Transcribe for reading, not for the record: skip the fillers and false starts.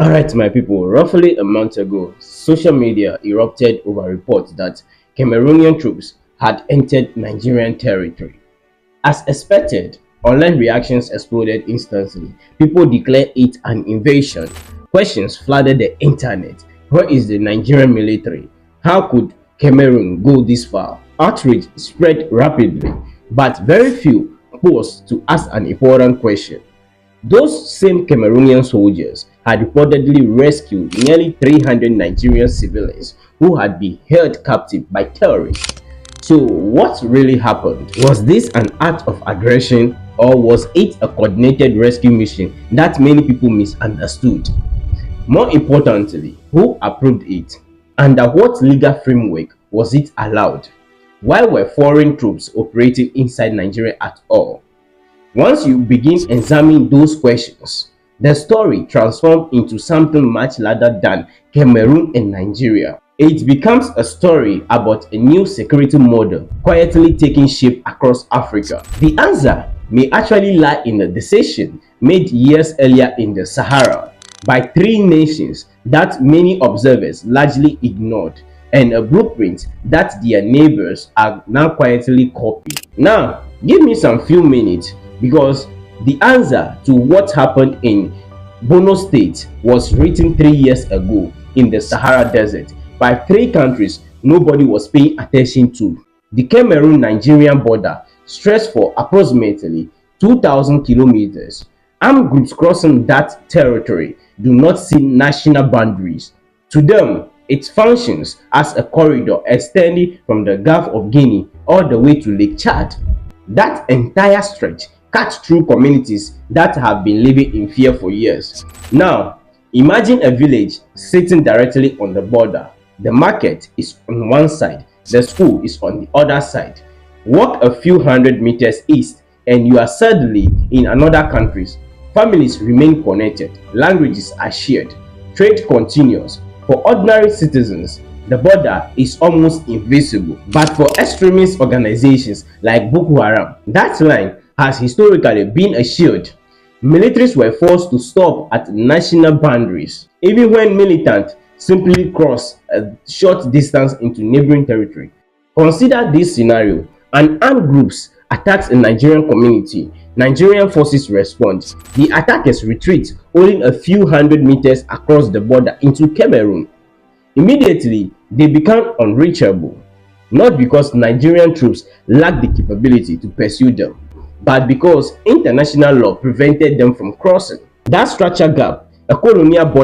Alright, my people, roughly a month ago, social media erupted over reports that Cameroonian troops had entered Nigerian territory. As expected, online reactions exploded instantly. People declared it an invasion. Questions flooded the internet. Where is the Nigerian military? How could Cameroon go this far? Outrage spread rapidly, but very few paused to ask an important question. Those same Cameroonian soldiers had reportedly rescued nearly 300 Nigerian civilians who had been held captive by terrorists. So, what really happened? Was this an act of aggression, or was it a coordinated rescue mission that many people misunderstood? More importantly, who approved it? Under what legal framework was it allowed? Why were foreign troops operating inside Nigeria at all? Once you begin examining those questions, the story transforms into something much larger than Cameroon and Nigeria. It becomes a story about a new security model quietly taking shape across Africa. The answer may actually lie in a decision made years earlier in the Sahara by three nations that many observers largely ignored, and a blueprint that their neighbors are now quietly copying. Now, give me some few minutes, because the answer to what happened in Borno State was written 3 years ago in the Sahara Desert by three countries nobody was paying attention to. The Cameroon-Nigerian border stretched for approximately 2,000 kilometers. Armed groups crossing that territory do not see national boundaries. To them, it functions as a corridor extending from the Gulf of Guinea all the way to Lake Chad. That entire stretch cuts through communities that have been living in fear for years. Now, imagine a village sitting directly on the border. The market is on one side, the school is on the other side. Walk a few hundred meters east and you are suddenly in another country. Families remain connected, languages are shared, trade continues. For ordinary citizens, the border is almost invisible. But for extremist organizations like Boko Haram, that line has historically been a shield. Militaries were forced to stop at national boundaries, even when militants simply cross a short distance into neighboring territory. Consider this scenario: an armed group attacks a Nigerian community. Nigerian forces respond. The attackers retreat only a few hundred meters across the border into Cameroon. Immediately, they become unreachable, not because Nigerian troops lacked the capability to pursue them, but because international law prevented them from crossing. That structure gap, a colonial border